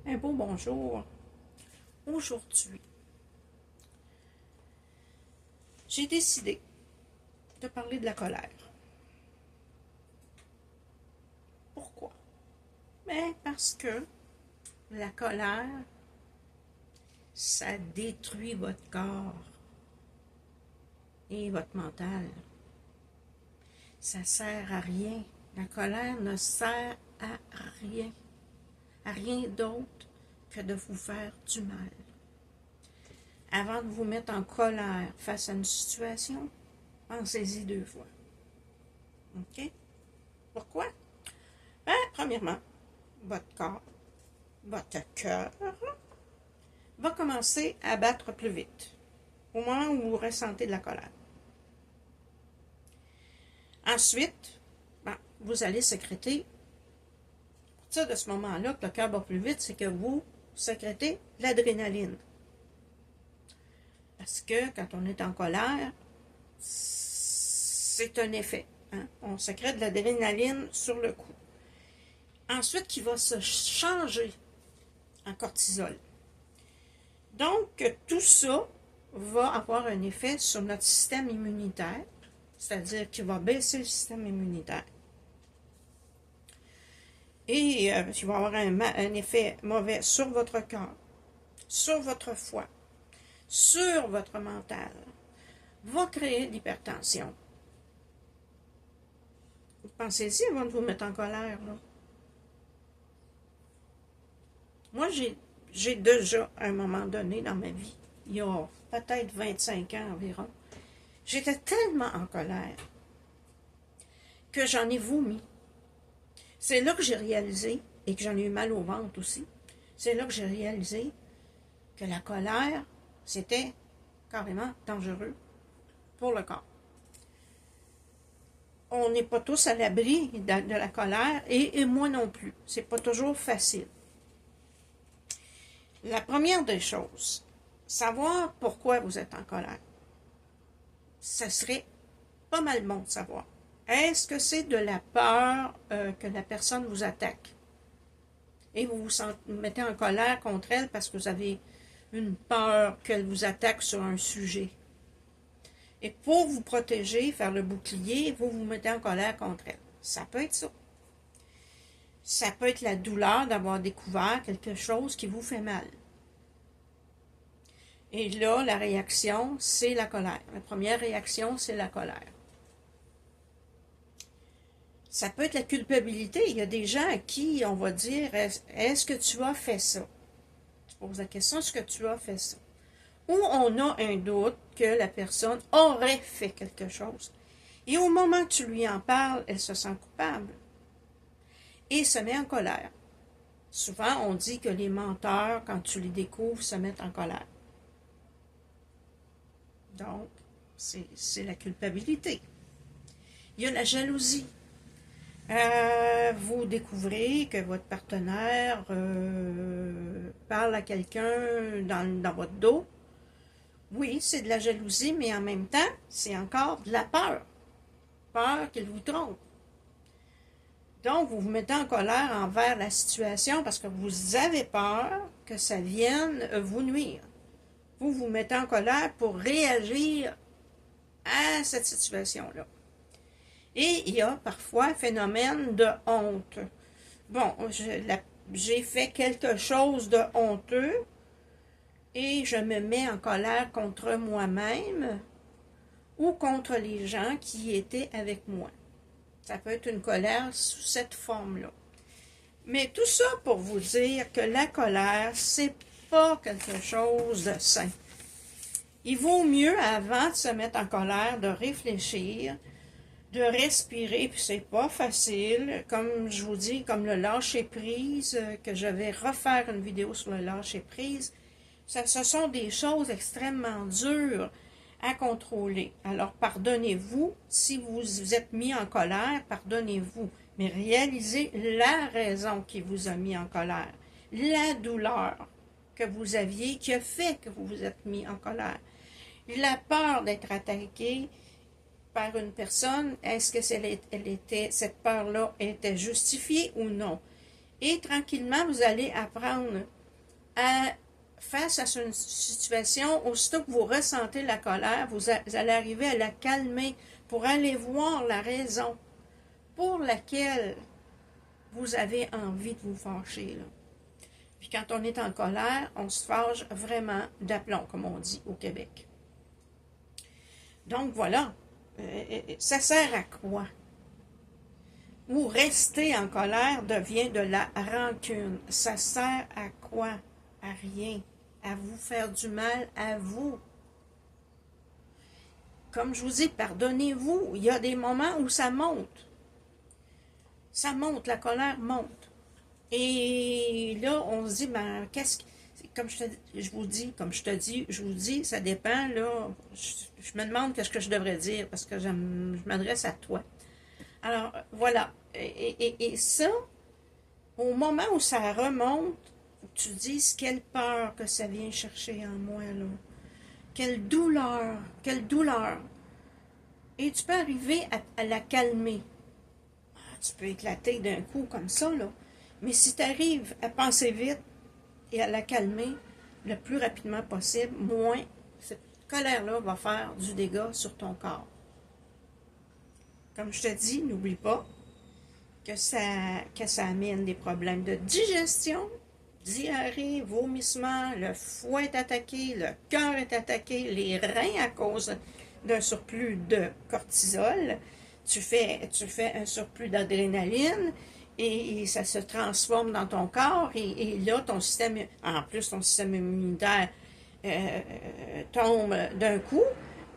Un beau bonjour. Aujourd'hui, j'ai décidé de parler de la colère. Pourquoi? Ben, parce que la colère, ça détruit votre corps et votre mental. Ça sert à rien. La colère ne sert à rien. À rien d'autre que de vous faire du mal. Avant de vous mettre en colère face à une situation, pensez-y 2 fois. OK? Pourquoi? Ben, premièrement, votre corps, votre cœur va commencer à battre plus vite au moment où vous ressentez de la colère. Ensuite, ben, vous allez sécréter. À partir de ce moment-là, que le cœur bat plus vite, c'est que vous sécrétez l'adrénaline. Parce que quand on est en colère, c'est un effet. Hein? On sécrète de l'adrénaline sur le coup. Ensuite, qui va se changer en cortisol. Donc, tout ça va avoir un effet sur notre système immunitaire, c'est-à-dire qu'il va baisser le système immunitaire. Et il va avoir un effet mauvais sur votre cœur, sur votre foie, sur votre mental, va créer l'hypertension. Pensez-y avant de vous mettre en colère. Là. Moi, j'ai déjà, à un moment donné dans ma vie, il y a peut-être 25 ans environ, j'étais tellement en colère que j'en ai vomi. C'est là que j'ai réalisé, et que j'en ai eu mal au ventre aussi, c'est là que j'ai réalisé que la colère, c'était carrément dangereux pour le corps. On n'est pas tous à l'abri de la colère, et moi non plus. C'est pas toujours facile. La première des choses, savoir pourquoi vous êtes en colère. Ça serait pas mal bon de savoir. Est-ce que c'est de la peur que la personne vous attaque? Et vous vous mettez en colère contre elle parce que vous avez une peur qu'elle vous attaque sur un sujet. Et pour vous protéger, faire le bouclier, vous vous mettez en colère contre elle. Ça peut être ça. Ça peut être la douleur d'avoir découvert quelque chose qui vous fait mal. Et là, la réaction, c'est la colère. La première réaction, c'est la colère. Ça peut être la culpabilité. Il y a des gens à qui on va dire, est-ce que tu as fait ça? Tu poses la question, est-ce que tu as fait ça? Ou on a un doute que la personne aurait fait quelque chose. Et au moment que tu lui en parles, elle se sent coupable et se met en colère. Souvent, on dit que les menteurs, quand tu les découvres, se mettent en colère. Donc, c'est la culpabilité. Il y a la jalousie. Vous découvrez que votre partenaire parle à quelqu'un dans votre dos. Oui, c'est de la jalousie, mais en même temps, c'est encore de la peur. Peur qu'il vous trompe. Donc, vous vous mettez en colère envers la situation parce que vous avez peur que ça vienne vous nuire. Vous vous mettez en colère pour réagir à cette situation-là. Et il y a parfois un phénomène de honte. Bon, j'ai fait quelque chose de honteux et je me mets en colère contre moi-même ou contre les gens qui étaient avec moi. Ça peut être une colère sous cette forme-là. Mais tout ça pour vous dire que la colère, c'est pas quelque chose de sain. Il vaut mieux, avant de se mettre en colère, de réfléchir, de respirer, puis c'est pas facile, comme je vous dis, comme le lâcher-prise, que je vais refaire une vidéo sur le lâcher-prise. Ce sont des choses extrêmement dures à contrôler. Alors, pardonnez-vous. Si vous vous êtes mis en colère, pardonnez-vous. Mais réalisez la raison qui vous a mis en colère. La douleur que vous aviez, qui a fait que vous vous êtes mis en colère. La peur d'être attaqué par une personne, est-ce que cette peur-là était justifiée ou non? Et tranquillement, vous allez apprendre face à une situation, aussitôt que vous ressentez la colère, vous allez arriver à la calmer pour aller voir la raison pour laquelle vous avez envie de vous fâcher, là. Puis quand on est en colère, on se fâche vraiment d'aplomb, comme on dit au Québec. Donc voilà, ça sert à quoi? Ou rester en colère devient de la rancune. Ça sert à quoi? À rien. À vous faire du mal à vous. Comme je vous dis, pardonnez-vous. Il y a des moments où ça monte. Ça monte, la colère monte. Et là, on se dit, ben, comme je vous dis, ça dépend, là. Je me demande qu'est-ce que je devrais dire, parce que je m'adresse à toi. Alors, voilà. Et ça, au moment où ça remonte, tu te dises quelle peur que ça vient chercher en moi, là. Quelle douleur, quelle douleur. Et tu peux arriver à la calmer. Tu peux éclater d'un coup comme ça, là. Mais si tu arrives à penser vite et à la calmer le plus rapidement possible, moins cette colère-là va faire du dégât sur ton corps. Comme je te dis, n'oublie pas que ça amène des problèmes de digestion, diarrhée, vomissement, le foie est attaqué, le cœur est attaqué, les reins à cause d'un surplus de cortisol. Tu fais un surplus d'adrénaline et ça se transforme dans ton corps et là, ton système immunitaire tombe d'un coup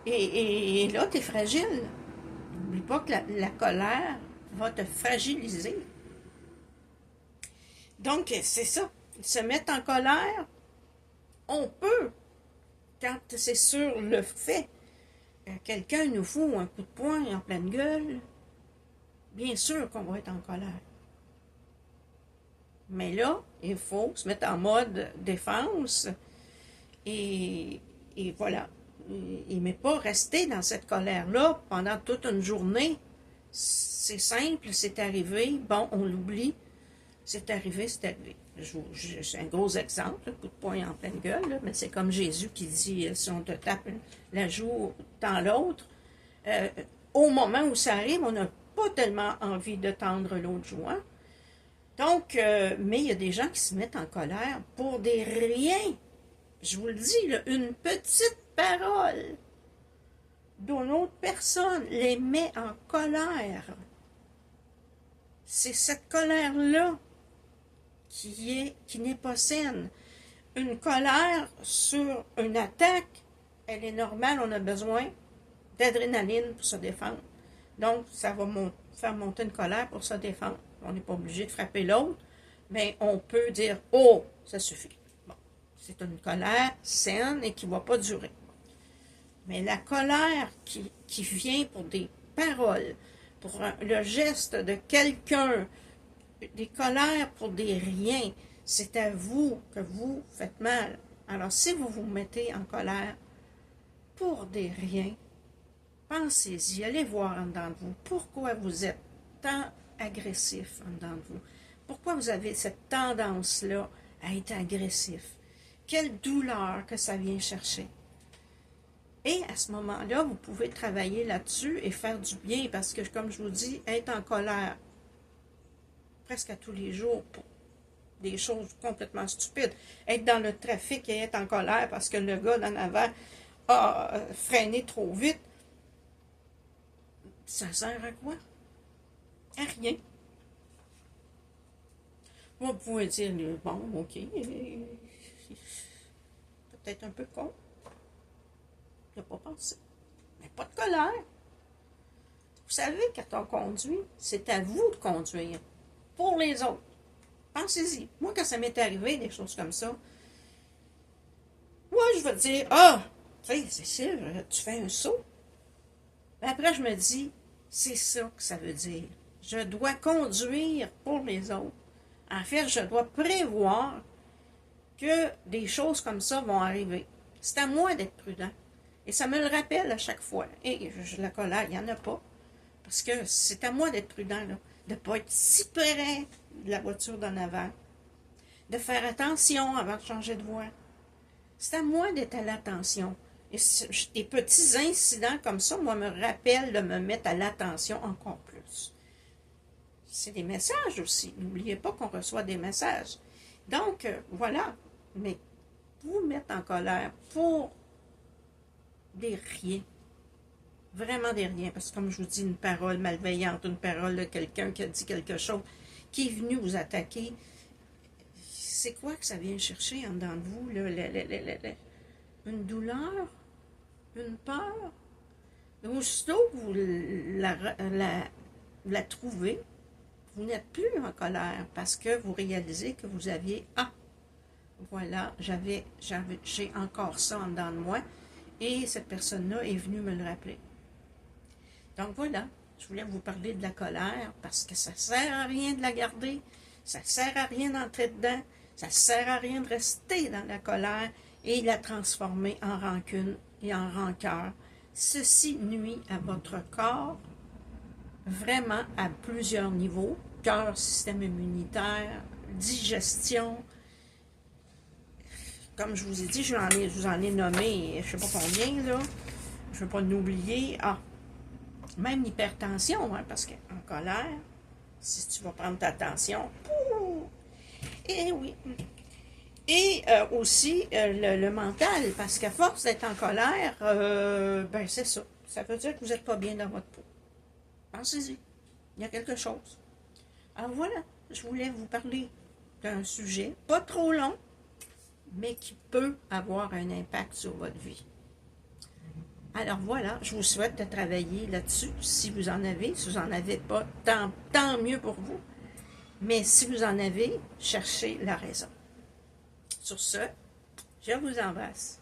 et là, tu es fragile. N'oublie pas que la colère va te fragiliser. Donc, c'est ça. Se mettre en colère, on peut, quand c'est sur le fait, quelqu'un nous fout un coup de poing en pleine gueule, bien sûr qu'on va être en colère. Mais là, il faut se mettre en mode défense et voilà. Mais pas rester dans cette colère-là pendant toute une journée. C'est simple, c'est arrivé, bon, on l'oublie, c'est arrivé, c'est arrivé. C'est un gros exemple, un coup de poing en pleine gueule, là, mais c'est comme Jésus qui dit, si on te tape la joue dans l'autre, au moment où ça arrive, on n'a pas tellement envie de tendre l'autre joue. Hein? Donc, mais il y a des gens qui se mettent en colère pour des riens. Je vous le dis, là, une petite parole d'une autre personne les met en colère. C'est cette colère-là qui n'est pas saine. Une colère sur une attaque, elle est normale, on a besoin d'adrénaline pour se défendre. Donc, ça va faire monter une colère pour se défendre. On n'est pas obligé de frapper l'autre, mais on peut dire « Oh, ça suffit ». Bon, c'est une colère saine et qui ne va pas durer. Mais la colère qui vient pour des paroles, pour le geste de quelqu'un, des colères pour des riens, c'est à vous que vous faites mal. Alors, si vous vous mettez en colère pour des riens, pensez-y, allez voir en dedans de vous. Pourquoi vous êtes tant agressif en dedans de vous? Pourquoi vous avez cette tendance-là à être agressif? Quelle douleur que ça vient chercher? Et à ce moment-là, vous pouvez travailler là-dessus et faire du bien parce que, comme je vous dis, être en colère presque à tous les jours pour des choses complètement stupides. Être dans le trafic et être en colère parce que le gars d'en avant a freiné trop vite, ça sert à quoi? À rien. Vous pouvez dire, bon, ok, peut-être un peu con. Je n'ai pas pensé. Mais pas de colère. Vous savez, quand on conduit, c'est à vous de conduire. Pour les autres. Pensez-y. Moi, quand ça m'est arrivé, des choses comme ça, moi, je vais dire, tu sais, Cécile, tu fais un saut. Mais après, je me dis, c'est ça que ça veut dire. Je dois conduire pour les autres. En fait, je dois prévoir que des choses comme ça vont arriver. C'est à moi d'être prudent. Et ça me le rappelle à chaque fois. Et la colère, il n'y en a pas. Parce que c'est à moi d'être prudent, là, de ne pas être si près de la voiture d'en avant, de faire attention avant de changer de voie. C'est à moi d'être à l'attention. Et des petits incidents comme ça, moi, me rappellent de me mettre à l'attention encore plus. C'est des messages aussi. N'oubliez pas qu'on reçoit des messages. Donc, voilà. Mais vous mettre en colère pour des riens. Vraiment des riens. Parce que comme je vous dis, une parole malveillante, une parole de quelqu'un qui a dit quelque chose, qui est venu vous attaquer, c'est quoi que ça vient chercher en dedans de vous? Là, une douleur? Une peur? Aussitôt que vous la trouvez, vous n'êtes plus en colère parce que vous réalisez que vous aviez « Ah, voilà, j'ai encore ça en dedans de moi. » Et cette personne-là est venue me le rappeler. Donc voilà, je voulais vous parler de la colère parce que ça ne sert à rien de la garder. Ça ne sert à rien d'entrer dedans. Ça ne sert à rien de rester dans la colère et la transformer en rancune et en rancœur. Ceci nuit à votre corps vraiment à plusieurs niveaux. Cœur, système immunitaire, digestion. Comme je vous ai dit, je vous en ai nommé, je ne sais pas combien, là. Je ne veux pas l'oublier. Ah, même l'hypertension, hein, parce qu'en colère, si tu vas prendre ta tension, et oui. Et aussi le mental, parce qu'à force d'être en colère, ben c'est ça. Ça veut dire que vous n'êtes pas bien dans votre peau. Pensez-y. Il y a quelque chose. Alors voilà, je voulais vous parler d'un sujet pas trop long, mais qui peut avoir un impact sur votre vie. Alors voilà, je vous souhaite de travailler là-dessus, si vous en avez. Si vous n'en avez pas, tant mieux pour vous. Mais si vous en avez, cherchez la raison. Sur ce, je vous embrasse.